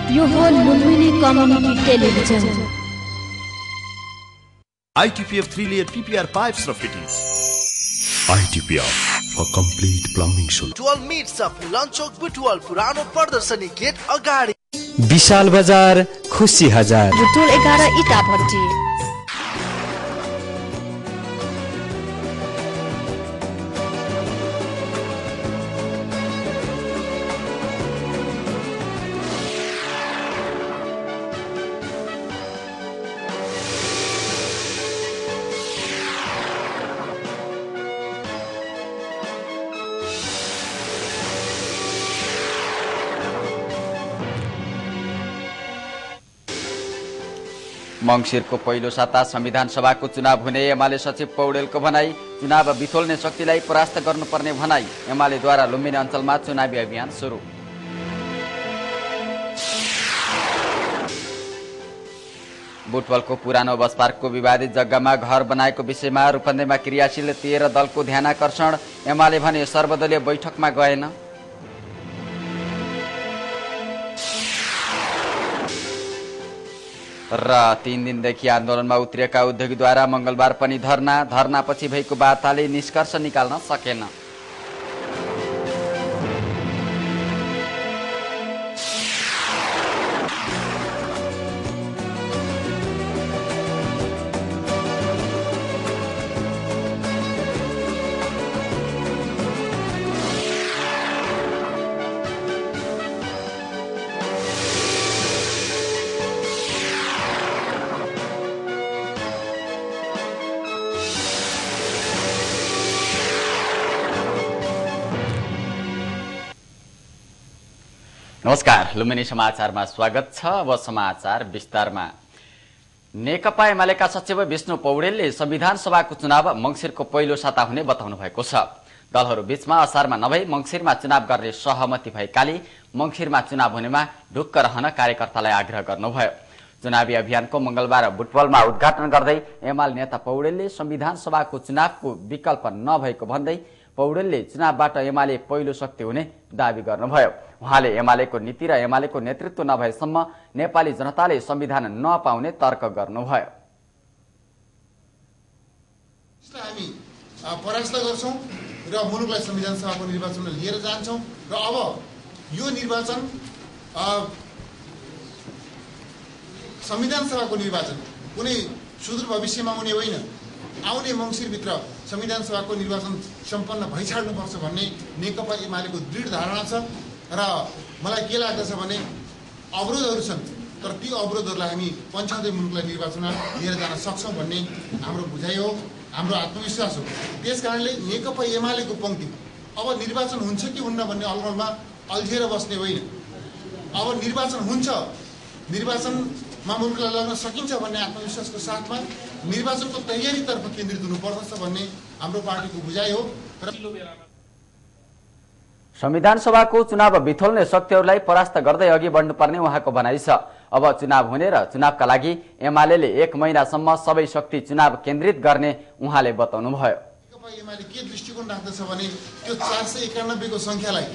यो हो Lumbini community television. ITPF 3-layer PPR pipes र fittings. ITPF for complete plumbing solution. Butwal meats of लन्चोक बुटवल पुरानो प्रदर्शनी गेट अगाडि। विशाल बजार खुसी हजार। बुटवल 11 इटा भट्टी। मंगिरको पहिलो साता संविधान सभाको चुनाव हुने एमाले सचिव पौडेलको भनाई। चुनाव बिथोल्ने शक्तिलाई परास्त गर्नुपर्ने भनाई। एमालेद्वारा लुम्बिनी अञ्चलमा चुनावी अभियान सुरु। बुटवलको पुरानो बस पार्कको विवादित जग्गामा घर बनाएको विषयमा रूपन्देहीमा क्रियाशील 13 दलको ध्यानाकर्षण। एमाले भने सर्वदलीय बैठकमा गएन। र 3 दिनदेखि आन्दोलनमा उत्रिएका उद्योगीद्वारा मंगलबार पनि धरनापछि भएको वार्ताले निष्कर्ष निकाल्न सकेन। नमस्कार, लुम्बिनी समाचारमा स्वागत छ। अब समाचार विस्तारमा। नेकपा एमालेका सचिव विष्णु पौडेलले संविधान सभाको चुनाव मंगिरको पहिलो साता हुने बताउनु भएको छ। दलहरू बीचमा असारमा नभई मंगिरमा चुनाव गर्ने सहमति भएकाले मंगिरमा चुनाव हुनेमा ढुक्क रहन कार्यकर्तालाई आग्रह गर्नुभयो। चुनावी अभियानको मंगलबार बुटवलमा उद्घाटन गर्दै एमाले नेता पौडेलले संविधान सभाको चुनावको विकल्प नभएको भन्दै पौडेलले चुनावबाट एमाले पहिलो शक्ति हुने दावी गर्नुभयो। उहाँले एमालेको नीति र एमालेको नेतृत्व नभएसम्म नेपाली जनताले संविधान नपाउने तर्क गर्नुभयो। हामी परास्त गर्छौं र मुलुकलाई संविधान सभाको निर्वाचनमा लिएर जान्छौं र अब यो निर्वाचन संविधान सभाको निर्वाचन कुनै सुदूर भविष्यमा हुने होइन, आउने मंगिरभित्र संविधान सभाको निर्वाचन सम्पन्न भइछाड्नुपर्छ भन्ने नेकपा एमालेको दृढ धारणा छ र मलाई के लाग्दछ भने अवरोधहरू छन्, तर ती अवरोधहरूलाई हामी पन्छाउँदै मुलुकलाई निर्वाचनमा लिएर जान सक्छौं भन्ने हाम्रो बुझाइ हो, हाम्रो आत्मविश्वास हो। त्यसकारणले नेकपा एमालेको पंक्ति अब निर्वाचन हुन्छ कि हुन्न भन्ने अलमलमा अल्झिएर बस्ने होइन। अब निर्वाचन हुन्छ, निर्वाचनमा मुलुकलाई लग्न सकिन्छ भन्ने आत्मविश्वासको साथमा निर्वाचनको तयारीतर्फ केन्द्रित हुनुपर्दछ भन्ने हाम्रो पार्टीको बुझाइ हो। संविधान सभाको चुनाव बिथोल्ने शक्तिहरूलाई परास्त गर्दै अघि बढ्नुपर्ने उहाँको भनाइ छ। अब चुनाव हुने र चुनावका लागि एमालेले 1 महिनासम्म सबै शक्ति चुनाव केन्द्रित गर्ने उहाँले बताउनुभयो। एमाले के दृष्टिकोण राख्दछ भने त्यो 491 को संख्यालाई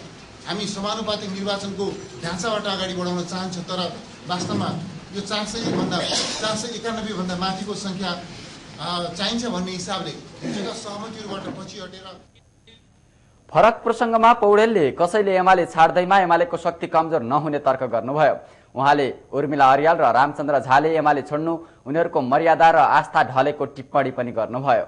हामी समानुपातिक निर्वाचनको ढाँचाबाट अगाडि बढाउन चाहन्छ, तर वास्तवमा यो 491 भन्दा माथिको संख्या चाहिन्छ भन्ने हिसाबले सहमतिहरूबाट पछि हटेर फरक प्रसंगमा पौडेलले कसैले एमाले छाड्दैमा एमालेको शक्ति कमजोर नहुने तर्क गर्नुभयो। उहाँले उर्मिला अर्याल र रामचन्द्र झाले एमाले छोड्नु उनीहरूको मर्यादा र आस्था ढलेको टिप्पणी पनि गर्नुभयो।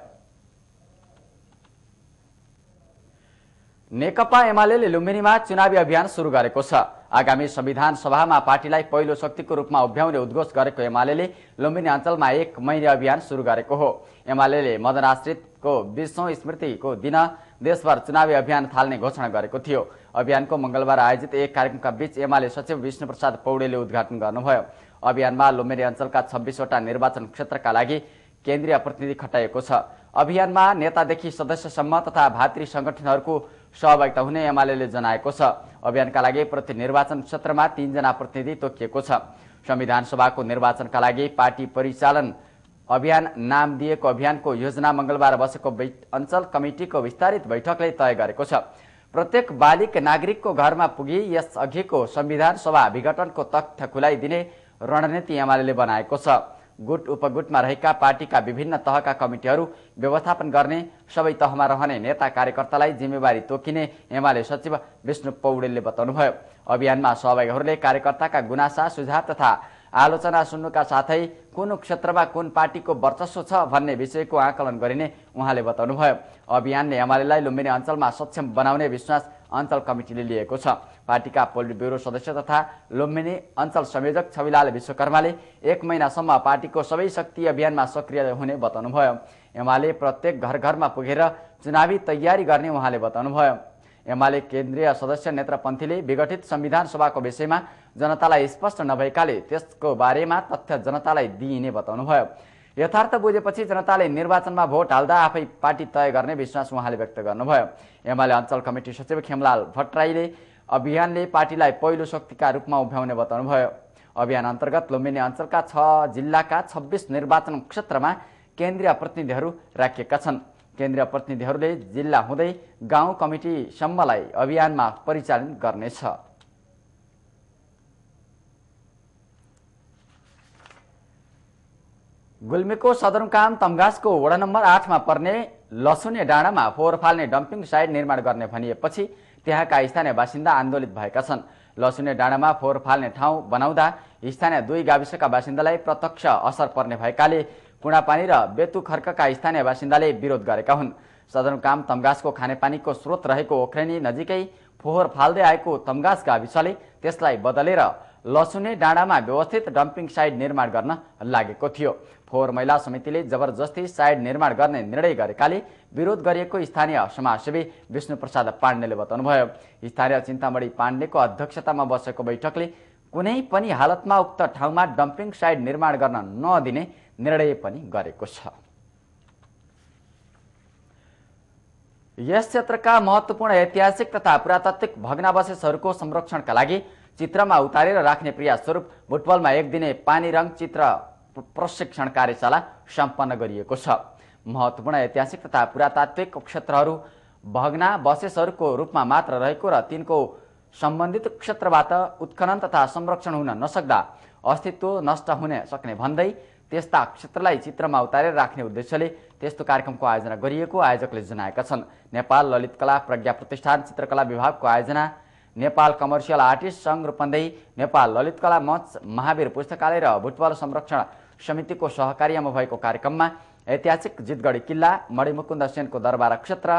नेकपा एमालेले लुम्बिनीमा चुनावी अभियान सुरु गरेको छ। आगामी संविधान सभामा पार्टीलाई पहिलो शक्तिको रूपमा उभ्याउने उद्घोष गरेको एमालेले लुम्बिनी अञ्चलमा 1 महिने अभियान सुरु गरेको हो। एमालेले मदन आश्रितको 20औं स्मृतिको दिन देशभर चुनावी अभियान थाल्ने घोषणा गरेको थियो। अभियानको मंगलबार आयोजित एक कार्यक्रमका बीच एमाले सचिव विष्णुप्रसाद पौडेलले उद्घाटन गर्नुभयो। अभियानमा लुम्बिनी अञ्चलका 26 वटा निर्वाचन क्षेत्रका लागि केन्द्रीय प्रतिनिधि खटाइएको छ। अभियानमा नेतादेखि सदस्यसम्म तथा भातृ संगठनहरूको सहभागिता हुने एमालेले जनाएको छ। अभियानका लागि प्रति निर्वाचन क्षेत्रमा 3 जना प्रतिनिधि तोकिएको छ। संविधान सभाको निर्वाचनका लागि पार्टी परिचालन अभियान नाम दिएको अभियानको योजना मंगलबार बसेको अञ्चल कमिटिको विस्तारित बैठकले तय गरेको छ। प्रत्येक बालिक नागरिकको घरमा पुगी यस अघिको संविधान सभा विघटनको तथ्य खुलाइदिने रणनीति एमालेले बनाएको छ। गुट उपगुटमा रहेका पार्टीका विभिन्न तहका कमिटीहरू व्यवस्थापन गर्ने, सबै तहमा रहने नेता कार्यकर्तालाई जिम्मेवारी तोकिने एमाले सचिव विष्णु पौडेलले बताउनुभयो। अभियानमा सहभागीहरूले कार्यकर्ताका गुनासा, सुझाव तथा आलोचना सुन्नुका साथै कुन क्षेत्रमा कुन पार्टीको वर्चस्व छ भन्ने विषयको आकलन गरिने उहाँले बताउनुभयो। अभियानले एमालेलाई लुम्बिनी अञ्चलमा सक्षम बनाउने विश्वास अञ्चल कमिटीले लिएको छ। पार्टीका पोलिट ब्युरो सदस्य तथा लुम्बिनी अञ्चल संयोजक छविलाल विश्वकर्माले 1 महिनासम्म पार्टीको सबै शक्ति अभियानमा सक्रिय हुने बताउनुभयो। एमाले प्रत्येक घर घरमा पुगेर चुनावी तयारी गर्ने उहाँले बताउनुभयो। एमाले केन्द्रीय सदस्य नेत्रपन्थीले विघटित संविधान सभाको विषयमा जनतालाई स्पष्ट नभएकाले त्यसको बारेमा तथ्य जनतालाई दिइने बताउनुभयो। यथार्थ बुझेपछि जनताले निर्वाचनमा भोट हाल्दा आफै पार्टी तय गर्ने विश्वास उहाँले व्यक्त गर्नुभयो। एमाले अञ्चल कमिटी सचिव खेमलाल भट्टराईले अभियानले पार्टीलाई पहिलो शक्तिका रूपमा उभ्याउने बताउनुभयो। अभियान अन्तर्गत लुम्बिनी अञ्चलका 6 जिल्लाका 26 निर्वाचन क्षेत्रमा केन्द्रीय प्रतिनिधिहरू राखिएका छन्। केन्द्रीय प्रतिनिधिहरूले जिल्ला हुँदै गाउँ कमिटीसम्मलाई अभियानमा परिचालन गर्नेछ। गुल्मीको सदरमुकाम तमघासको वडा नम्बर 8 मा पर्ने लसुने डाँडामा फोहोर फाल्ने डम्पिङ साइट निर्माण गर्ने भनिएपछि त्यहाँका स्थानीय बासिन्दा आन्दोलित भएका छन्। लसुने डाँडामा फोहोर फाल्ने ठाउँ बनाउँदा स्थानीय 2 गाविसका बासिन्दालाई प्रत्यक्ष असर पर्ने भएकाले कुडापानी र बेतु खर्कका स्थानीय बासिन्दाले विरोध गरेका हुन्। सदरमुकाम तमघासको खानेपानीको स्रोत रहेको ओख्रेनी नजिकै फोहोर फाल्दै आएको तमघास गाविसले त्यसलाई बदलेर लसुने डाँडामा व्यवस्थित डम्पिङ साइट निर्माण गर्न लागेको थियो। फोहोर मैला समितिले जबरजस्ती साइट निर्माण गर्ने निर्णय गरेकाले विरोध गरिएको स्थानीय समाजसेवी विष्णुप्रसाद पाण्डेले बताउनुभयो। स्थानीय चिन्तामणी पाण्डेको अध्यक्षतामा बसेको बैठकले कुनै पनि हालतमा उक्त ठाउँमा डम्पिङ साइट निर्माण गर्न नदिने निर्णय पनि गरेको छ। यस क्षेत्रका महत्त्वपूर्ण ऐतिहासिक तथा पुरातात्विक भग्नावशेषहरूको संरक्षणका लागि चित्रमा उतारेर राख्ने प्रयास स्वरूप बुटवलमा 1 दिने पानी रङ चित्र प्रशिक्षण कार्यशाला सम्पन्न गरिएको छ। महत्त्वपूर्ण ऐतिहासिक तथा पुरातात्विक क्षेत्रहरू भग्नावशेषहरूको रूपमा मात्र रहेको र तिनको सम्बन्धित क्षेत्रबाट उत्खनन तथा संरक्षण हुन नसक्दा अस्तित्व नष्ट हुन सक्ने भन्दै त्यस्ता क्षेत्रलाई चित्रमा उतारेर राख्ने उद्देश्यले त्यस्तो कार्यक्रमको आयोजना गरिएको आयोजकले जनाएका छन्। नेपाल ललित कला प्रज्ञा प्रतिष्ठान चित्रकला विभागको आयोजना, नेपाल कमर्सियल आर्टिस्ट संघ रूपन्देही, नेपाल ललित कला मञ्च, महावीर पुस्तकालय र बुटवल संरक्षण समितिको सहकार्यमा भएको कार्यक्रममा ऐतिहासिक जितगढी किल्ला, मणिमुकुन्द सेनको दरबार क्षेत्र,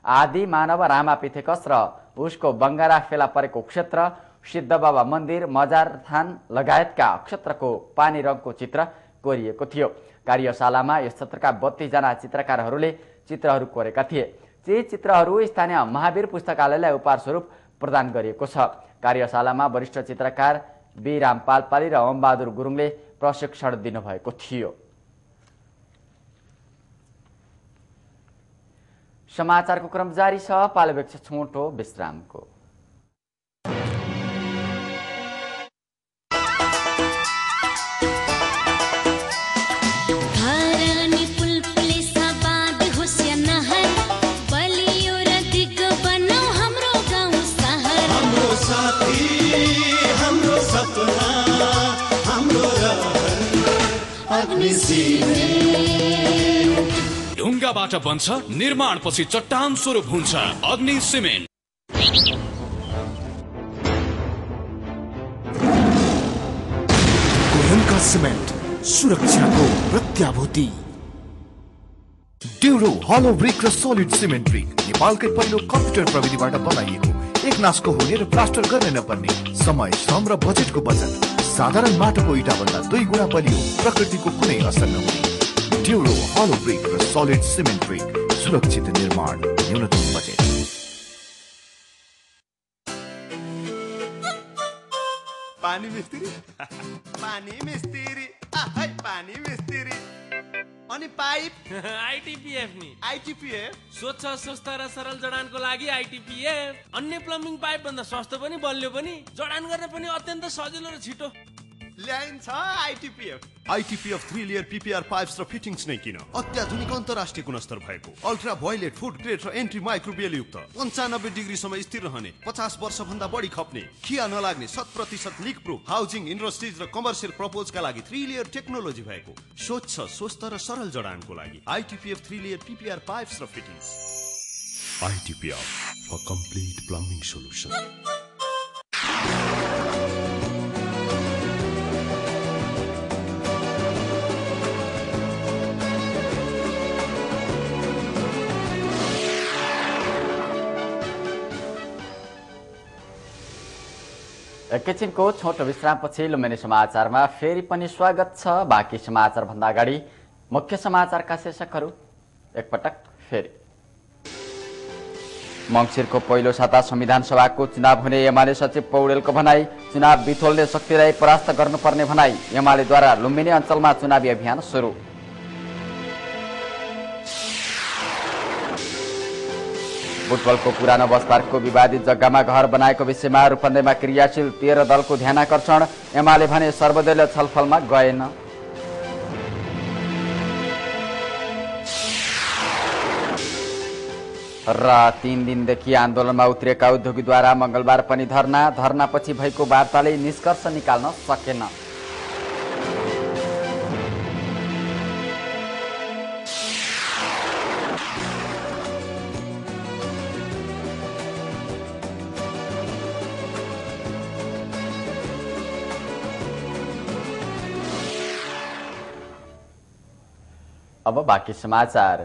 आदि मानव रामा पिथेकस र उसको बङ्गारा फेला परेको क्षेत्र, सिद्धबाबा मन्दिर, मजार थान लगायतका क्षेत्रको पानी रङको चित्र कोरिएको थियो। कार्यशालामा यस क्षेत्रका 32 जना चित्रकारहरूले चित्रहरू कोरेका थिए। ती चित्रहरू स्थानीय महावीर पुस्तकालयलाई उपहार स्वरूप प्रदान गरिएको छ। कार्यशालामा वरिष्ठ चित्रकार बी रामपाल पाली र ओमबहादुर गुरुङले प्रशिक्षण दिनुभएको थियो। समाचारको क्रम जारी छ। पालोवेक्ष छोटो विश्रामको। ढुङ्गाबाट बन्छ, निर्माण पछि चट्टान स्वरूप हुन्छ अग्नि सिमेन्ट। गोयनका सिमेन्ट, सुरक्षाको प्रत्याभूति। ड्युरो हलो ब्रिक र सोलिड सिमेन्ट ब्रिक नेपालकै पहिलो कम्प्युटर प्रविधिबाट बनाइएको, एक नासको हुने र प्लास्टर गर्न नपर्ने, समय, श्रम र बजेटको बचत। साधारण माटोको इँटाभन्दा 2 गुणा बलियो, प्रकृतिको कुनै असर नहुने। ड्युरो हलो ब्रिक र सोलिड सिमेन्ट ब्रिक सुरक्षित निर्माण, न्यूनतम बजेट। पानी मिस्त्री पानी मिस्त्री पानी मिस्त्री अनि पाइप आइटिपिएफ नि आइटिपिएफ स्वच्छ स्वस्थ र सरल जडानको लागि आइटिपिएफ अन्य प्लम्बिङ पाइप भन्दा सस्तो पनि बलियो पनि जडान गर्न पनि अत्यन्त सजिलो र छिटो ल्याइन्छ आइटिपिएफ 3 लेयर पिपिआर पाइप्स र फिटिङ्स नै किन अत्याधुनिक अन्तर्राष्ट्रिय गुणस्तर भएको अल्ट्रा भायोलेट फुड ग्रेड र एन्टी माइक्रोबियल युक्त 95 डिग्रीसम्म स्थिर रहने 50 वर्ष भन्दा बढी खप्ने खिया नलाग्ने 100% लीक प्रुफ हाउसिङ इन्डस्ट्रिज र कमर्सियल प्रपोजका लागि 3 लेयर टेक्नोलोजी भएको स्वच्छ स्वस्थ र सरल जडानको लागि आइटिपिएफ 3 लेयर पिपिआर पाइप्स र fittings ITPF for complete plumbing solution. एकैछिनको छोटो विश्रामपछि लुम्बिनी समाचारमा फेरि पनि स्वागत छ। बाँकी समाचार भन्दा अगाडि मुख्य समाचारका शीर्षकहरू एकपटक फेरि। मङ्सिरको पहिलो साता संविधान सभाको चुनाव हुने एमाले सचिव पौडेलको भनाई। चुनाव बिथोल्ने शक्तिलाई परास्त गर्नुपर्ने भनाई। एमालेद्वारा लुम्बिनी अञ्चलमा चुनावी अभियान सुरु। बुटवलको पुरानो बस पार्कको विवादित जग्गामा घर बनाएको विषयमा रूपन्देहीमा क्रियाशील 13 दलको ध्यानाकर्षण। एमाले भने सर्वदलीय छलफलमा गएन। र 3 दिनदेखि आन्दोलनमा उत्रिएका उद्योगीद्वारा मंगलबार पनि धरनापछि भएको वार्ताले निष्कर्ष निकाल्न सकेन। अब बाँकी समाचार।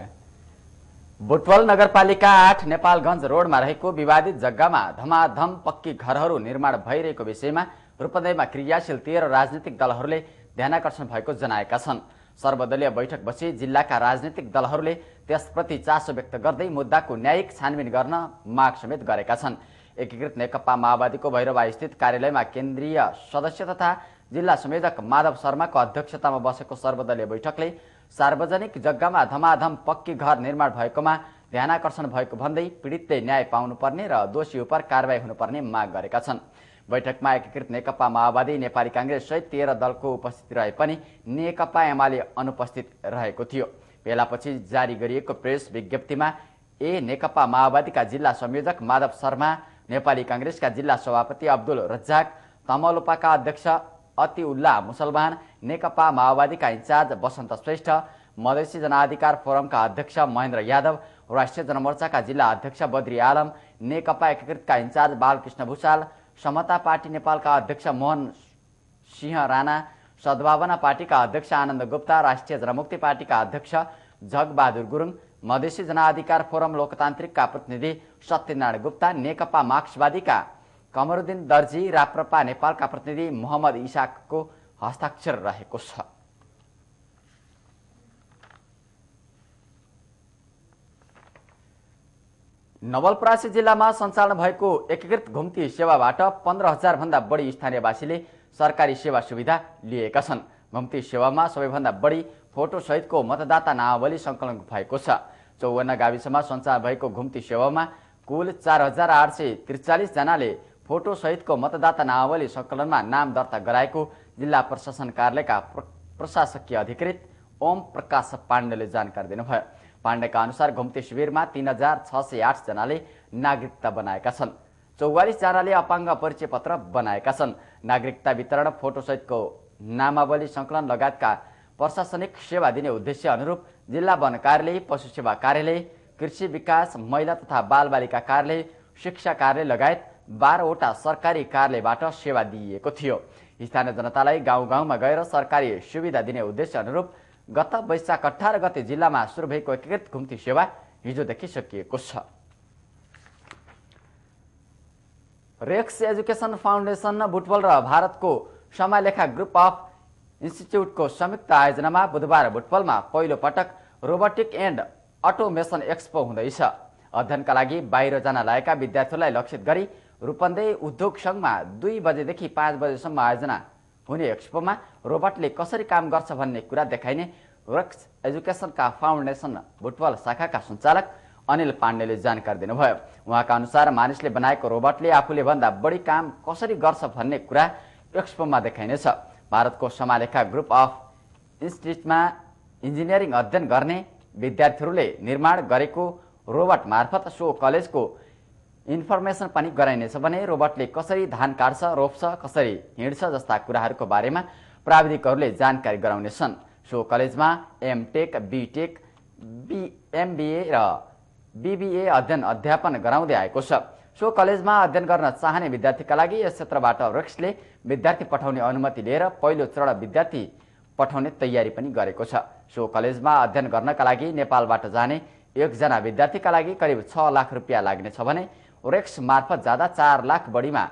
बुटवल नगरपालिका 8 नेपालगञ्ज रोडमा रहेको विवादित जग्गामा धमाधम पक्की घरहरू निर्माण भइरहेको विषयमा रूपन्देहीमा क्रियाशील 13 राजनीतिक दलहरूले ध्यानाकर्षण भएको जनाएका छन्। सर्वदलीय बैठक बसी जिल्लाका राजनीतिक दलहरूले त्यसप्रति चासो व्यक्त गर्दै मुद्दाको न्यायिक छानबिन गर्न माग समेत गरेका छन्। एकीकृत नेकपा माओवादीको भैरवा स्थित कार्यालयमा केन्द्रीय सदस्य तथा जिल्ला संयोजक माधव शर्माको अध्यक्षतामा बसेको सर्वदलीय बैठकले सार्वजनिक जग्गामा धमाधम पक्की घर निर्माण भएकोमा ध्यानाकर्षण भएको भन्दै पीडितले न्याय पाउनुपर्ने र दोषी उपर कारबाही हुनुपर्ने माग गरेका छन्। बैठकमा एकीकृत नेकपा माओवादी, नेपाली कांग्रेस सहित 13 दलको उपस्थिति रहे पनि नेकपा एमाले अनुपस्थित रहेको थियो। बेलापछि जारी गरिएको प्रेस विज्ञप्तिमा नेकपा माओवादीका जिल्ला संयोजक माधव शर्मा, नेपाली कांग्रेसका जिल्ला सभापति अब्दुल रज्जाक, तमलोपाका अध्यक्ष अतिउल्लाह मुसलमान, नेकपा माओवादीका इन्चार्ज बसन्त श्रेष्ठ, मधेसी जनअधिकार फोरमका अध्यक्ष महेन्द्र यादव, राष्ट्रिय जनमोर्चाका जिल्ला अध्यक्ष बद्री आलम, नेकपा एकीकृतका इन्चार्ज बालकृष्ण भूषाल, समता पार्टी नेपालका अध्यक्ष मोहन सिंह राणा, सद्भावना पार्टीका अध्यक्ष आनन्द गुप्ता, राष्ट्रिय जनमुक्ति पार्टीका अध्यक्ष जगबहादुर गुरुङ, मधेसी जनअधिकार फोरम लोकतान्त्रिकका प्रतिनिधि सत्यनारायण गुप्ता, नेकपा मार्क्सवादीका कमरुद्दिन दर्जी, राप्रपा नेपालका प्रतिनिधि मोहम्मद इसाकको हस्ताक्षर रहेको छ। नवलपरासी जिल्लामा सञ्चालन भएको एकीकृत घुम्ती सेवाबाट 15,000 भन्दा बढी स्थानीयवासीले सरकारी सेवा सुविधा लिएका छन्। घुम्ती सेवामा सबैभन्दा बढी फोटो सहितको मतदाता नामावली संकलन भएको छ। 54 गाविसमा सञ्चालन भएको घुम्ती सेवामा कुल 4,843 जनाले फोटो सहितको मतदाता नामावली संकलनमा नाम दर्ता गराएको जिल्ला प्रशासन कार्यालयका प्रशासकीय अधिकृत ओम प्रकाश पाण्डेले जानकारी दिनुभयो। पाण्डेका अनुसार घुम्ती शिविरमा 3,608 जनाले नागरिकता बनाएका छन्। 44 जनाले अपाङ्ग परिचय पत्र बनाएका छन्। नागरिकता वितरण, फोटो सहितको नामावली संकलन लगायतका प्रशासनिक सेवा दिने उद्देश्य अनुरूप जिल्ला वन कार्यालय, पशु सेवा कार्यालय, कृषि विकास, महिला तथा बालबालिका कार्यालय, शिक्षा कार्यालय लगायत 12वटा सरकारी कार्यालयबाट सेवा दिइएको थियो। स्थानीय जनतालाई गाउँ गाउँमा गएर सरकारी सुविधा दिने उद्देश्य अनुरूप गत वैशाख 18 गते जिल्लामा सुरु भएको एकीकृत घुम्ती सेवा हिजोदेखि सकिएको छ। रेक्स एजुकेसन फाउन्डेसन बुटवल र भारतको समालेखा ग्रुप अफ इन्स्टिच्युटको संयुक्त आयोजनामा बुधबार बुटवलमा पहिलो पटक रोबोटिक एन्ड अटोमेसन एक्सपो हुँदैछ। अध्ययनका लागि बाहिर जान लागेका विद्यार्थीहरूलाई लक्षित गरी रूपन्देही उद्योग संघमा 2 बजेदेखि 5 बजेसम्म आयोजना हुने एक्सपोमा रोबोटले कसरी काम गर्छ भन्ने कुरा देखाइने रक्स एजुकेसनका फाउन्डेसन बुटवल शाखाका सञ्चालक अनिल पाण्डेले जानकारी दिनुभयो। उहाँका अनुसार मानिसले बनाएको रोबोटले आफूले भन्दा बढी काम कसरी गर्छ भन्ने कुरा एक्सपोमा देखाइनेछ। भारतको समालेखा ग्रुप अफ इन्स्टिट्युटमा इन्जिनियरिङ अध्ययन गर्ने विद्यार्थीहरूले निर्माण गरेको रोबोट मार्फत सो कलेजको इन्फर्मेसन पनि गराइनेछ भने रोबोटले कसरी धान काट्छ, रोप्छ, कसरी हिँड्छ जस्ता कुराहरूको बारेमा प्राविधिकहरूले जानकारी गराउनेछन्। सो कलेजमा एमटेक, बीटेक, एमबीए र बीबीए अध्ययन अध्यापन गराउँदै आएको छ। सो कलेजमा अध्ययन गर्न चाहने विद्यार्थीका लागि यस क्षेत्रबाट रक्सले विद्यार्थी पठाउने अनुमति लिएर पहिलो चरण विद्यार्थी पठाउने तयारी पनि गरेको छ। सो कलेजमा अध्ययन गर्नका लागि नेपालबाट जाने एकजना विद्यार्थीका लागि करिब 6 लाख रुपियाँ लाग्नेछ भने रेक्स मार्फत जाँदा 4 लाख बढीमा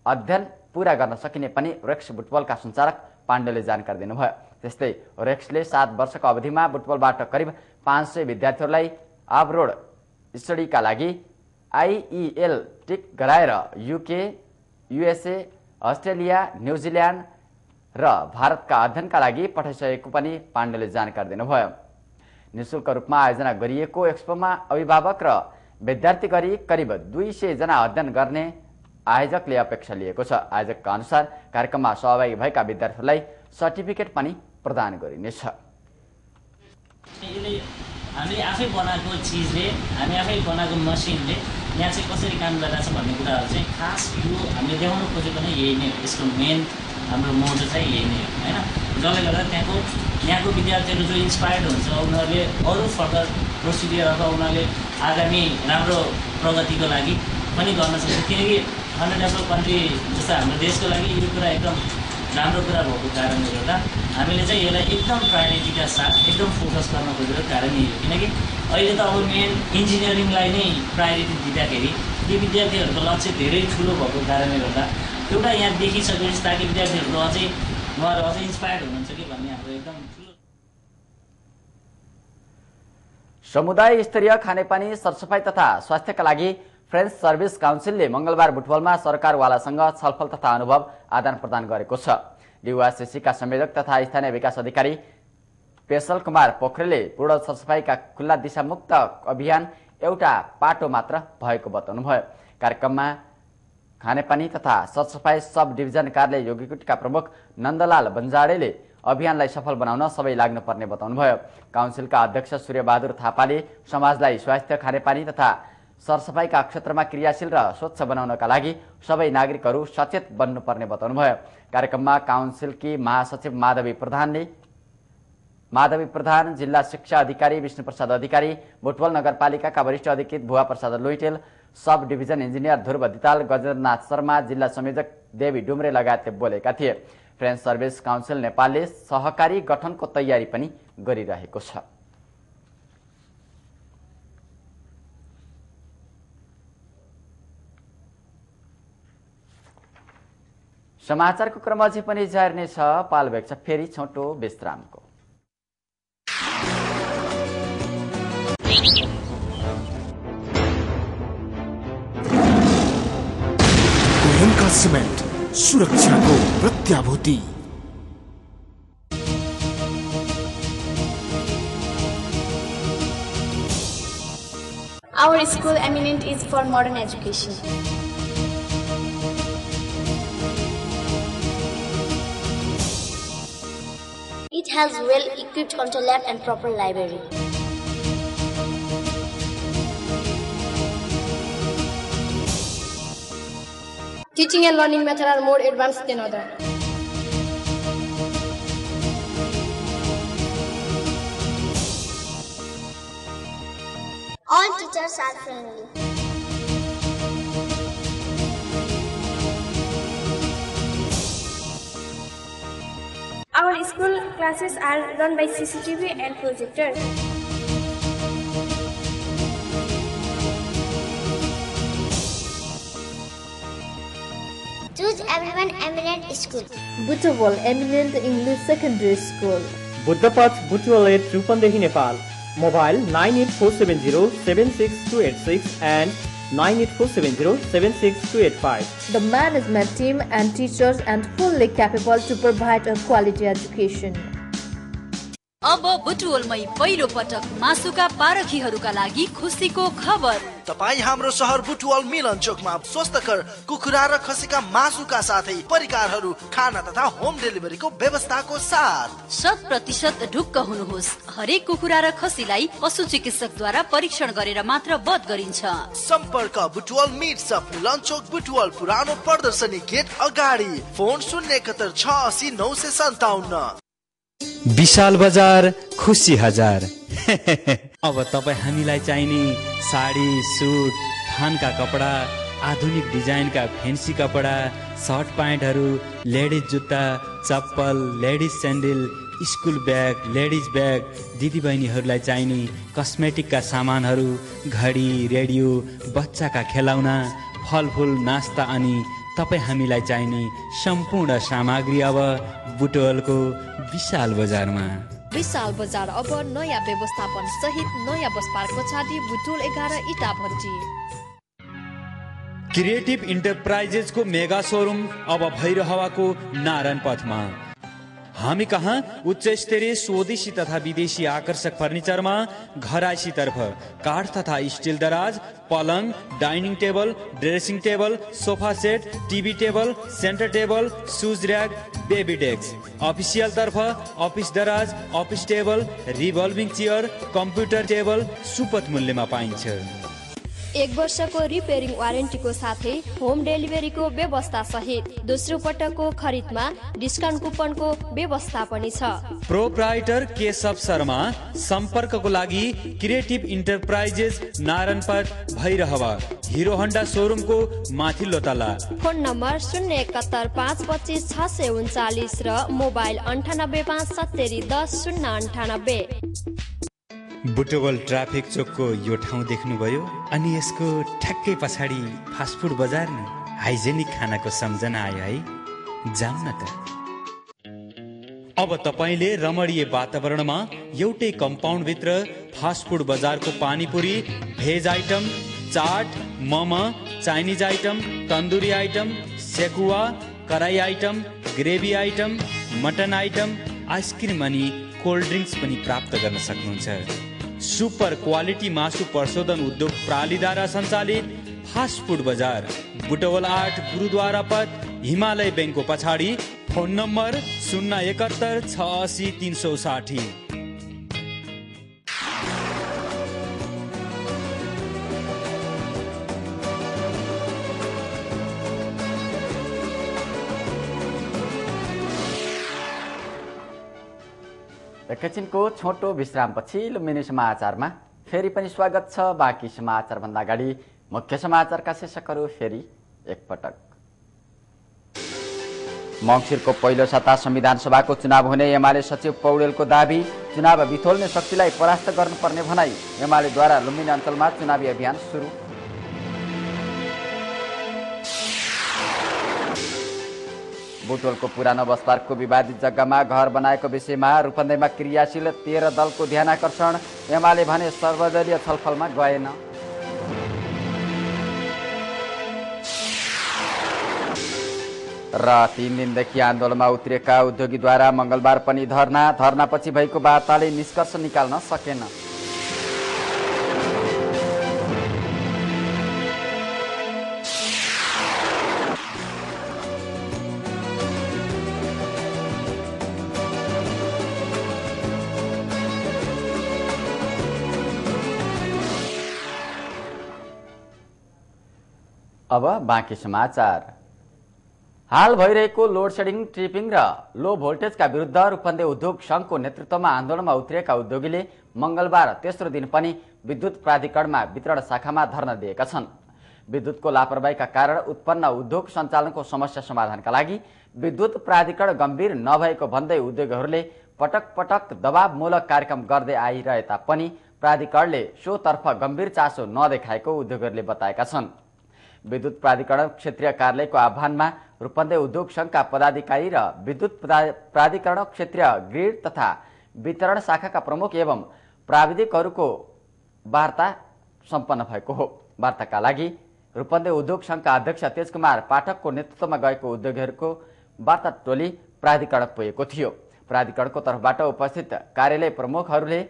अध्ययन पूरा गर्न सकिने पनि रेक्स बुटवलका सञ्चालक पाण्डेले जानकारी दिनुभयो। त्यस्तै रेक्सले 7 वर्षको अवधिमा बुटवलबाट करिब 500 विद्यार्थीहरूलाई अब्रोड स्टडीका लागि आइइएल टिक गराएर युके, युएसए, अस्ट्रेलिया, न्युजिल्यान्ड र भारतका अध्ययनका लागि पठाइसकेको पनि पाण्डेले जानकारी दिनुभयो। निःशुल्क रूपमा आयोजना गरिएको एक्सपोमा अभिभावक र विद्यार्थी गरी करिब 200 जना अध्ययन गर्ने आयोजकले अपेक्षा लिएको छ। आयोजकका अनुसार कार्यक्रममा सहभागी भएका विद्यार्थीहरूलाई सर्टिफिकेट पनि प्रदान गरिनेछ। हामीले आफै बनाएको चिजले, हामी आफै बनाएको मसिनले यहाँ चाहिँ कसरी काम गरिरहेछ भन्ने कुराहरू चाहिँ खास यो हामीले देखाउनु खोजेको नै यही नै हो। यसको मेन हाम्रो मोटो चाहिँ यही नै हो हैन। जसले गर्दा यहाँको विद्यार्थीहरू जो इन्सपायर्ड हुन्छ उनीहरूले अरू फर्दर प्रोसिडियर अथवा उनीहरूले आगामी राम्रो प्रगतिको लागि पनि गर्न सक्छ। किनकि अन्डरडेभलप कन्ट्री जस्तो हाम्रो देशको लागि यो कुरा एकदम राम्रो कुरा भएको कारणले गर्दा हामीले चाहिँ यसलाई एकदम प्रायोरिटीका साथ एकदम फोकस गर्न खोजेको कारण यही हो। किनकि अहिले त अब मेन इन्जिनियरिङलाई नै प्रायोरिटी दिँदाखेरि यी विद्यार्थीहरूको लक्ष्य धेरै ठुलो भएको कारणले गर्दा एउटा यहाँ देखिसकेपछि ताकि विद्यार्थीहरू अझै उहाँहरू अझै इन्सपायर्ड हुनुहुन्छ कि भन्ने हाम्रो एकदम ठुलो। समुदाय स्तरीय खानेपानी, सरसफाई तथा स्वास्थ्यका लागि फ्रेन्च सर्भिस काउन्सिलले मंगलबार बुटवलमा सरकारवालासँग छलफल तथा अनुभव आदान प्रदान गरेको छ। डिवासिसीका संयोजक तथा स्थानीय विकास अधिकारी पेशल कुमार पोखरेलले पूर्ण सरसफाईका खुल्ला दिशामुक्त अभियान एउटा पाटो मात्र भएको बताउनुभयो। कार्यक्रममा खानेपानी तथा सरसफाई सब डिभिजन कार्यालय योगीकुटीका प्रमुख नन्दलाल बन्जाडेले अभियानलाई सफल बनाउन सबै लाग्नुपर्ने बताउनुभयो। काउन्सिलका अध्यक्ष सूर्यबहादुर थापाले समाजलाई स्वास्थ्य, खानेपानी तथा सरसफाईका क्षेत्रमा क्रियाशील र स्वच्छ बनाउनका लागि सबै नागरिकहरू सचेत बन्नुपर्ने बताउनुभयो। कार्यक्रममा काउन्सिलकी महासचिव माधवी प्रधान, जिल्ला शिक्षा अधिकारी विष्णुप्रसाद अधिकारी, बुटवल नगरपालिकाका वरिष्ठ अधिकृत भुवा Prasad Loitel, sub division engineer ध्रुव दिताल, गजेन्द्रनाथ शर्मा, जिल्ला संयोजक देवी डुम्रे लगायतले बोलेका थिए। फ्रेन्च सर्भिस काउन्सिल नेपालले सहकारी गठनको तयारी पनि गरिरहेको छ। समाचारको क्रम अझै पनि जारी नै छ। पाल भेट्छ फेरि छोटो विश्रामको। गोयनका सिमेन्ट सुरक्षाको प्रत्याभूति। Our school eminent is for modern education. It has well-equipped computer lab and proper library. Teaching and learning methods are more advanced than others. All teachers are friendly. Our school classes are run by CCTV and projector. Choose everyone eminent school. Butwal eminent English secondary school, Buddhapath Butwal Rupandehi Nepal. Mobile 98470-76286 and 98470-76285. The management team and teachers and fully capable to provide a quality education. अब बुटवलमै पहिलो पटक मासुका पारखीहरूका लागि खुसीको खबर। तपाई हाम्रो शहर बुटवल मिलन चोकमा स्वस्थकर कुखुरा र खसीका मासुका साथै परिकारहरू, खाना तथा होम डेलिभरीको व्यवस्थाको साथ 100% ढुक्क हुनुहोस्। हरेक कुखुरा र खसीलाई पशु चिकित्सकद्वारा परीक्षण गरेर मात्र वध गरिन्छ। सम्पर्क बुटवल मिट सप मिलन चोक बुटवल पुरानो प्रदर्शनी गेट अगाडि। फोन 07186 विशाल बजार खुसी हजार। अब तपाईँ हामीलाई चाहिने साडी, सुट, थानका कपडा, आधुनिक डिजाइनका फेन्सी कपडा, सर्ट प्यान्टहरू, लेडिज जुत्ता, चप्पल, ladies sandal, school bag, ladies bag, दिदीबहिनीहरूलाई चाहिने कस्मेटिकका सामानहरू, घडी, रेडियो, बच्चाका खेलौना, फलफुल, नास्ता अनि तपाईँ हामीलाई चाहिने सम्पूर्ण सामग्री अब बुटवलको विशाल बजारमा। विशाल बजार अब नयाँ व्यवस्थापन सहित नयाँ बस पार्क पछाडि बुटोल 11 इटा भट्टी। क्रिएटिभ इन्टरप्राइजेसको मेगा शोरूम अब भैरहवाको नारायण पथमा। हामी कहाँ उच्च स्तरीय स्वदेशी तथा विदेशी आकर्षक फर्निचरमा घरायसी तर्फ काठ तथा स्टिल दराज, पलङ, dining table, dressing table, sofa set, TV table, centre table, shoes rack, baby desk. Official तर्फ अफिस दराज, office table, revolving chair, computer table सुपथ मूल्यमा पाइन्छ। 1 वर्षको रिपेयरिङ वारेन्टीको साथै होम डेलिभरीको व्यवस्था सहित दोस्रो पटकको खरिदमा डिस्काउन्ट कुपनको व्यवस्था पनि छ। प्रोप्राइटर केशव शर्मा। सम्पर्कको लागि creative enterprises Narayanpath Bhairahawa, Hero Honda शोरूमको माथिल्लो तला। फोन नम्बर 071 525 639 र मोबाइल 98571098। बुटवल ट्राफिक चोकको यो ठाउँ देख्नुभयो, अनि यसको ठ्याक्कै पछाडि फास्टफुड बजार नि। हाइजेनिक खानाको सम्झना आयो है, जाऊ न त। अब तपाईले रमणीय वातावरणमा एउटै कम्पाउन्ड भित्र फास्टफुड बजारको panipuri, veg item, chaat, momo, Chinese item, tandoori item, sekuwa, kadai item, gravy item, mutton item, ice cream अनि कोल्ड ड्रिङ्क्स पनि प्राप्त गर्न सक्नुहुन्छ। सुपर क्वालिटी मासु प्रशोधन उद्योग प्रालिद्वारा सञ्चालित फास्टफुड बजार बुटवल 8 गुरुद्वारा पथ, हिमालय ब्याङ्कको पछाडि। Phone number 071 86 360। एकैछिनको छोटो विश्रामपछि लुम्बिनी समाचारमा फेरि पनि स्वागत छ। बाँकी समाचारभन्दा अगाडि मुख्य समाचारका शीर्षकहरू फेरि एकपटक। मङ्सिरको पहिलो साता संविधान सभाको चुनाव हुने एमाले सचिव पौडेलको दाबी। चुनाव बिथोल्ने शक्तिलाई परास्त गर्नुपर्ने भनाई। एमालेद्वारा लुम्बिनी अञ्चलमा चुनावी अभियान सुरु। बुटवलको पुरानो बस पार्कको विवादित जग्गामा घर बनाएको विषयमा रूपन्देहीमा क्रियाशील 13 दलको ध्यानाकर्षण। एमाले भने सर्वदलीय छलफलमा गएन। र 3 दिनदेखि आन्दोलनमा उत्रिएका उद्योगीद्वारा मंगलबार पनि धरनापछि भएको वार्ताले निष्कर्ष निकाल्न सकेन। अब बाँकी समाचार। हाल भइरहेको लोड सेडिङ, ट्रिपिङ र लो भोल्टेजका विरुद्ध रूपन्देही उद्योग संघको नेतृत्वमा आन्दोलनमा उत्रिएका उद्योगीले मंगलबार तेस्रो दिन पनि विद्युत प्राधिकरणमा वितरण शाखामा धरना दिएका छन्। विद्युतको लापरवाहीका कारण उत्पन्न उद्योग सञ्चालनको समस्या समाधानका लागि विद्युत प्राधिकरण गम्भीर नभएको भन्दै उद्योगीहरूले पटक पटक दबावमूलक कार्यक्रम गर्दै आइरहे तापनि प्राधिकरणले सोतर्फ गम्भीर चासो नदेखाएको उद्योगीहरूले बताएका छन्। विद्युत प्राधिकरण क्षेत्रीय कार्यालयको आह्वानमा रूपन्देही उद्योग संघका पदाधिकारी र विद्युत प्राधिकरण क्षेत्रीय ग्रिड तथा वितरण शाखाका प्रमुख एवं प्राविधिकहरूको वार्ता सम्पन्न भएको हो। वार्ताका लागि रूपन्देही उद्योग संघका अध्यक्ष तेजकुमार पाठकको नेतृत्वमा गएको उद्योगीहरूको वार्ता टोली प्राधिकरण पुगेको थियो। प्राधिकरणको तर्फबाट उपस्थित कार्यालय प्रमुखहरूले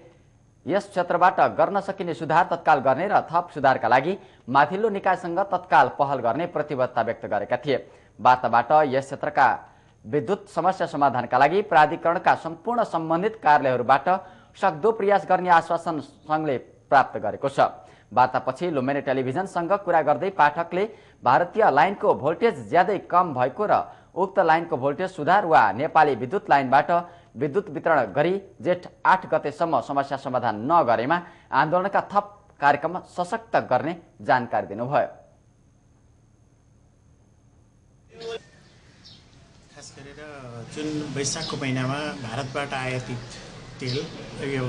यस क्षेत्रबाट गर्न सकिने सुधार तत्काल गर्ने र थप सुधारका लागि माथिल्लो निकायसँग तत्काल पहल गर्ने प्रतिबद्धता व्यक्त गरेका थिए। वार्ताबाट यस क्षेत्रका विद्युत समस्या समाधानका लागि प्राधिकरणका सम्पूर्ण सम्बन्धित कार्यालयहरूबाट सक्दो प्रयास गर्ने आश्वासन संघले प्राप्त गरेको छ। वार्तापछि लुम्बिनी टेलिभिजनसँग कुरा गर्दै पाठकले भारतीय लाइनको भोल्टेज ज्यादै कम भएको र उक्त लाइनको भोल्टेज सुधार वा नेपाली विद्युत लाइनबाट विद्युत वितरण गरी जेठ 8 गतेसम्म समस्या समाधान नगरेमा आन्दोलनका थप कार्यक्रम सशक्त गर्ने जानकारी दिनुभयो। खास गरेर जुन वैशाखको महिनामा भारतबाट आयातित तेल यो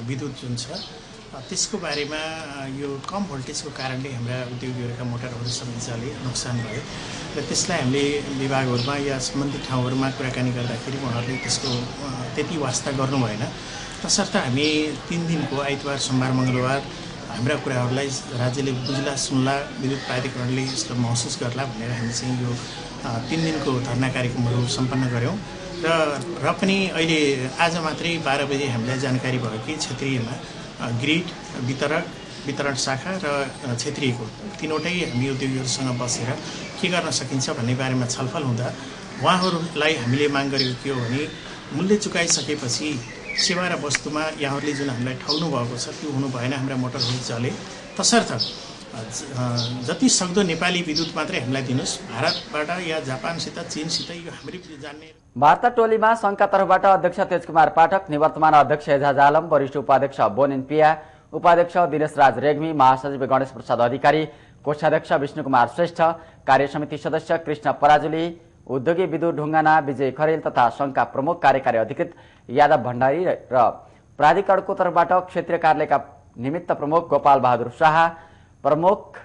विद्युत जुन छ त्यसको बारेमा यो कम भोल्टेजको कारणले हाम्रा उद्योगीहरूका मोटरहरू सबै जले नोक्सान भयो र त्यसलाई हामीले विभागहरूमा या सम्बन्धित ठाउँहरूमा कुराकानी गर्दाखेरि उहाँहरूले त्यसको त्यति वास्ता गर्नु भएन। तसर्थ हामी 3 दिनको आइतबार सोमबार मङ्गलबार हाम्रा कुराहरूलाई राज्यले बुझ्ला सुन्ला विद्युत प्राधिकरणले यसको महसुस गर्ला भनेर हामी चाहिँ यो 3 दिनको धरना कार्यक्रमहरू सम्पन्न गऱ्यौँ र पनि अहिले आज मात्रै 12 बजे हामीलाई जानकारी भयो कि क्षेत्रीयमा ग्रिड वितरण शाखा र क्षेत्रीयको तीनवटै हामी उद्योगीहरूसँग बसेर के गर्न सकिन्छ भन्ने बारेमा छलफल हुँदा उहाँहरूलाई हामीले माग गरेको के हो भने मूल्य चुकाइसकेपछि सेवा र वस्तुमा यहाँहरूले जुन हामीलाई ठग्नु भएको छ त्यो हुनु भएन। हाम्रा मोटरहरू चले तसर्थ जति सक्दो नेपाली विद्युत मात्रै हामीलाई दिनुहोस्। भारतबाट या जापानसित चीनसित यो हामीले जान्ने। वार्ता टोलीमा संघका तर्फबाट अध्यक्ष तेजकुमार पाठक, निवर्तमान अध्यक्ष एजाज आलम, वरिष्ठ उपाध्यक्ष बोनिन पिया, उपाध्यक्ष दिनेश राज रेग्मी, महासचिव गणेश प्रसाद अधिकारी, कोषाध्यक्ष विष्णुकुमार श्रेष्ठ, कार्यसमिति सदस्य कृष्ण पराजुली, उद्योगी विद्युत ढुङ्गाना विजय खरेल तथा संघका प्रमुख कार्यकारी अधिकृत यादव भण्डारी र प्राधिकरणको तर्फबाट क्षेत्रीय कार्यालयका निमित्त प्रमुख गोपाल बहादुर शाह, प्रमुख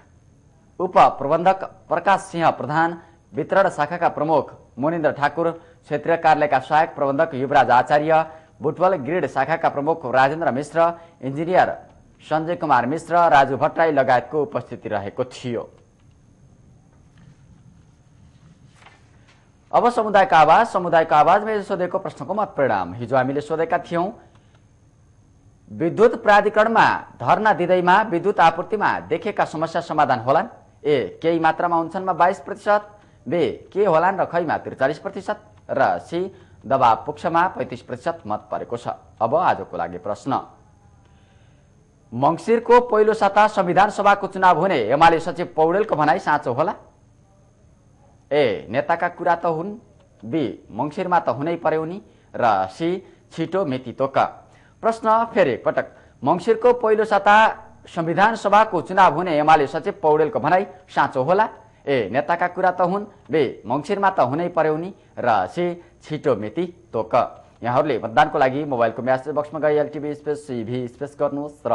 उपप्रबन्धक प्रकाश सिंह प्रधान, वितरण शाखाका प्रमुख मुनिन्द्र ठाकुर, क्षेत्रीय कार्यालयका सहायक प्रबन्धक युवराज आचार्य, बुटवल ग्रिड शाखाका प्रमुख राजेन्द्र मिश्र, इन्जिनियर सञ्जय कुमार मिश्र, राजु भट्टराई लगायतको उपस्थिति रहेको थियो। अब समुदायको आवाजमा सोधेको प्रश्नको मत परिणाम। हिजो हामीले सोधेका थियौं, विद्युत प्राधिकरणमा धरना दिँदैमा विद्युत आपूर्तिमा देखेका समस्या समाधान होलान्? ए केही मात्रामा हुन्छन् 22%, बे के होलान् र खैमा 43% र सी दबाव पुग्छमा 35% मत परेको छ। अब आजको लागि प्रश्न, मंसिरको पहिलो साता संविधान सभाको चुनाव हुने एमाले सचिव पौडेलको भनाई साँचो होला? ए नेताका कुरा त हुन्, बी मंसिरमा त हुनै पर्यो नि, र सी छिटो मिति तोक। प्रश्न फेरि पटक, मंसिरको पहिलो साता संविधान सभाको चुनाव हुने एमाले सचिव पौडेलको भनाई साँचो होला? ए नेताका कुरा त हुन्, बे मंसिरमा त हुनै पर्यो नि, र सी छिटो मिति तोक। यहाँहरूले मतदानको लागि मोबाइलको म्यासेज बक्समा गई एलटिभी स्पेस सीभी स्पेस गर्नुहोस् र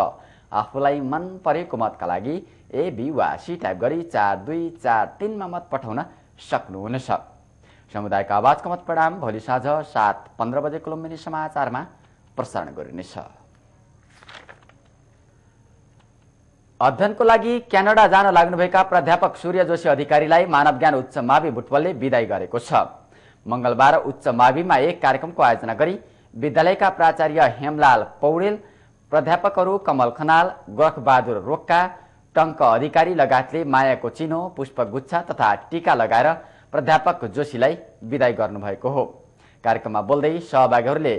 आफूलाई मन परेको मतका लागि ए बी वा सी टाइप गरी 4243 मा मत पठाउन सक्नुहुनेछ। समुदायको आवाजको मत परिणाम भोलि साँझ 7:15 बजेको लुम्बिनी समाचारमा प्रसारण गरिनेछ। अध्ययनको लागि क्यानाडा जान लाग्नुभएका प्राध्यापक सूर्य जोशी अधिकारीलाई मानव ज्ञान उच्च मावि बुटवलले विदाई गरेको छ। मंगलबार उच्च माविमा एक कार्यक्रमको आयोजना गरी विद्यालयका प्राचार्य हेमलाल पौडेल, प्राध्यापकहरू कमल खनाल, गोरखबहादुर रोक्का, टङ्क अधिकारी लगायतले मायाको चिनो, पुष्पगुच्छा तथा टीका लगाएर प्राध्यापक जोशीलाई विदाई गर्नुभएको हो। कार्यक्रममा बोल्दै सहभागीहरूले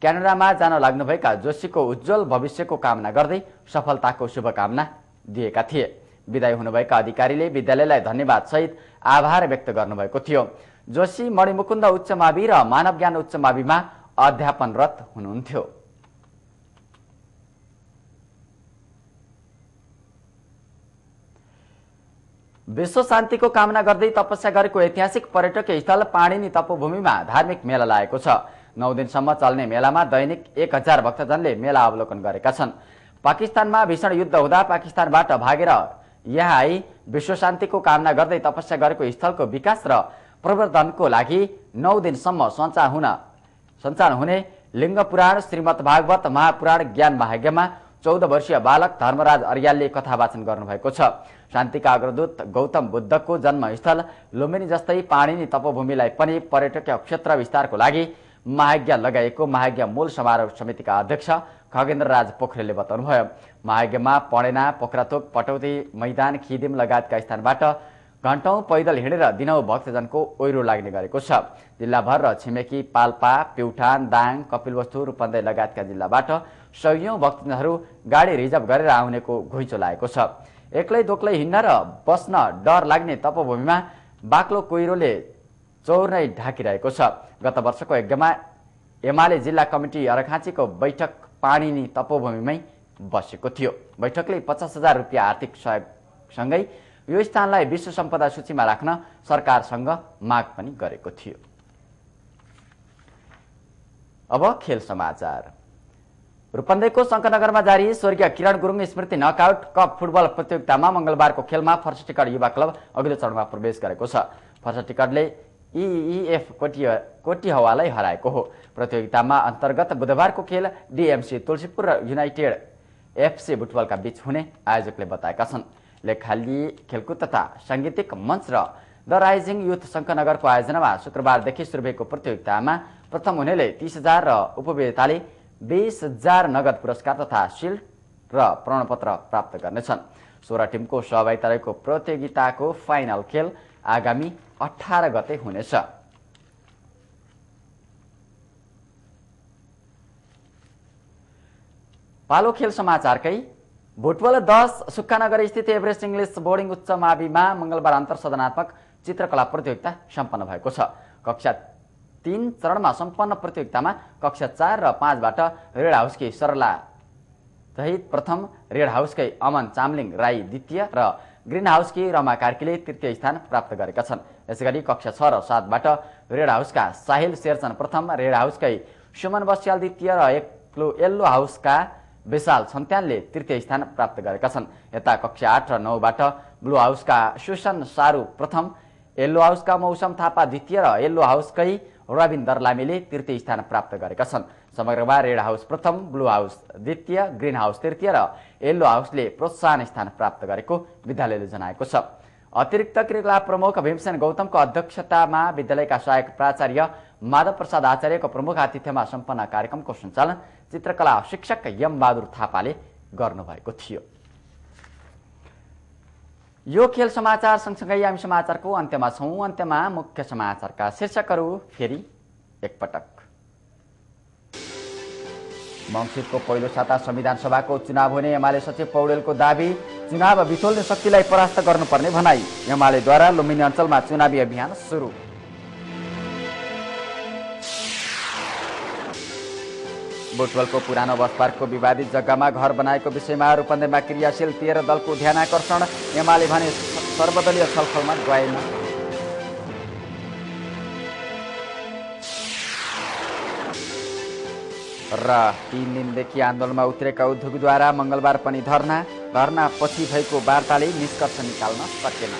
क्यानाडामा जान लाग्नुभएका जोशीको उज्जवल भविष्यको कामना गर्दै सफलताको शुभकामना दिएका थिए। विदाई हुनुभएका अधिकारीले विद्यालयलाई धन्यवाद सहित आभार व्यक्त गर्नुभएको थियो। जोशी मणिमुकुन्द उच्च मावि र मानव ज्ञान उच्च माविमा अध्यापनरत हुनुहुन्थ्यो। विश्व शान्तिको कामना गर्दै तपस्या गरेको ऐतिहासिक पर्यटकीय स्थल पाणिनी तपोभूमिमा धार्मिक मेला लागेको छ। 9 दिनसम्म चल्ने मेलामा दैनिक 1000 भक्तजनले मेला अवलोकन गरेका छन्। पाकिस्तानमा भीषण युद्ध हुँदा पाकिस्तानबाट भागेर यहाँ आई विश्व शान्तिको कामना गर्दै तपस्या गरेको स्थलको विकास र प्रवर्धनको लागि 9 दिनसम्म सञ्चालन हुने लिङ्ग पुराण, श्रीमद् भागवत, महापुराण, ज्ञान महायज्ञमा 14 वर्षीय बालक धर्मराज अर्यालले कथा वाचन गर्नुभएको छ। शान्तिका अग्रदूत गौतम बुद्धको जन्मस्थल लुम्बिनी जस्तै पाणिनी तपोभूमिलाई पनि पर्यटकीय क्षेत्र विस्तारको लागि महायज्ञ लगाएको महायज्ञ मूल समारोह समितिका अध्यक्ष खगेन्द्र राज पोखरेलले बताउनुभयो। महायज्ञमा पणेना, पोखराथोक, पटौती मैदान, खिदिम लगायतका स्थानबाट घण्टौं पैदल हिँडेर दिनौं भक्तजनको ओइरो लाग्ने गरेको छ। जिल्लाभर र छिमेकी पाल्पा, प्युठान, दाङ, कपिलवस्तु, रूपन्देही लगायतका जिल्लाबाट सयौं भक्तजनहरू गाडी रिजर्भ गरेर आउनेको घुइँचो लागेको छ। एक्लै दोक्लै हिँड्न र बस्न डर लाग्ने तपोभूमिमा बाक्लो कोइरोले चौर नै ढाकिरहेको छ। गत वर्षको यज्ञमा एमाले जिल्ला कमिटी अर्घाँचीको बैठक पाणिनी तपोभूमिमै बसेको थियो। बैठकले 50,000 रुपियाँ आर्थिक सहयोगसँगै यो स्थानलाई विश्व सम्पदा सूचीमा राख्न सरकारसँग माग पनि गरेको थियो। अब खेल समाचार। रूपन्देहीको शङ्करनगरमा जारी स्वर्गीय किरण गुरुङ स्मृति नकआउट कप फुटबल प्रतियोगितामा मंगलबारको खेलमा फर्स्ट-टिकट युवा क्लब अघिल्लो चरणमा प्रवेश गरेको छ। फर्स्ट-टिकटले इइएफ कोटिहवालाई हराएको हो। प्रतियोगितामा अन्तर्गत बुधबारको खेल डिएमसी तुलसीपुर र युनाइटेड एफसी बुटवलका बीच हुने आयोजकले बताएका छन्। लेखाली खेलकुद तथा सांगीतिक मञ्च र द राइजिङ युथ शङ्करनगरको आयोजनामा शुक्रबारदेखि सुरु भएको प्रतियोगितामा प्रथम हुनेले 30,000 र उपविजेताले 20,000 नगद पुरस्कार तथा शिल्ड र प्रमाणपत्र प्राप्त गर्नेछन्। 16 टिमको सहभागिता रहेको प्रतियोगिताको फाइनल खेल आगामी 18 गते हुनेछ। पालो खेल समाचारकै भुटवल 10 सुक्खानगर स्थित एभरेस्ट इङ्ग्लिस बोर्डिङ उच्च माविमा मंगलबार अन्तर्सदनात्मक चित्रकला प्रतियोगिता सम्पन्न भएको छ। कक्षा 3 चरणमा सम्पन्न प्रतियोगितामा कक्षा 4 र 5 बाट रेड हाउसकी सरला सहित प्रथम, रेड हाउसकै अमन चामलिङ राई द्वितीय र ग्रीन हाउसकी रमा कार्कीले तृतीय स्थान प्राप्त गरेका छन्। यसैगरी कक्षा 6 र 7 बाट रेड हाउसका साहिल शेरचन प्रथम, रेड हाउसकै सुमन बस्याल द्वितीय र येल्लो हाउसका विशाल छन्त्यानले तृतीय स्थान प्राप्त गरेका छन्। यता कक्षा 8 र 9 बाट ब्लू हाउसका सुसन सारू प्रथम, येल्लो हाउसका मौसम थापा द्वितीय र येल्लो हाउसकै रविन दर्लामीले तृतीय स्थान प्राप्त गरेका छन्। समग्रमा रेड हाउस प्रथम, ब्लू हाउस द्वितीय, ग्रीन हाउस तृतीय र येल्लो हाउसले प्रोत्साहन स्थान प्राप्त गरेको विद्यालयले जनाएको छ। अतिरिक्त क्रियाकला प्रमुख भीमसेन गौतमको अध्यक्षतामा विद्यालयका सहायक प्राचार्य माधव प्रसाद आचार्यको प्रमुख आतिथ्यमा सम्पन्न कार्यक्रमको सञ्चालन चित्रकला शिक्षक यम बहादुर थापाले गर्नुभएको थियो। यो खेल समाचार सँगसँगै हामी समाचारको अन्त्यमा छौं। अन्त्यमा मुख्य समाचारका शीर्षकहरू फेरि एकपटक। मङ्सिरको पहिलो साता संविधान सभाको चुनाव हुने एमाले सचिव पौडेलको दाबी, चुनाव बिथोल्ने शक्तिलाई परास्त गर्नुपर्ने भनाई। एमालेद्वारा लुम्बिनी अञ्चलमा चुनावी अभियान सुरु। बुटवलको पुरानो बस पार्कको विवादित जग्गामा घर बनाएको विषयमा रूपन्देहीमा क्रियाशील 13 दलको ध्यान आकर्षण। एमाले भने सर्वदलीय छलफलमा गएन। र 3 दिनदेखि आन्दोलनमा उत्रेका उद्योगद्वारा मंगलबार पनि धरना पछि भएको वार्ताले निष्कर्ष निकाल्न सकेन।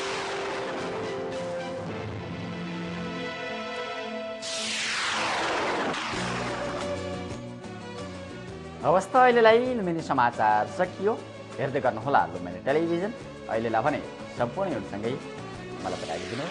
अवस्था अहिलेलाई लुम्बिनी समाचार सकियो। हेर्दै गर्नुहोला लुम्बिनी टेलिभिजन। अहिलेलाई भने सम्पूर्ण सँगै मलाई बताइदिनु।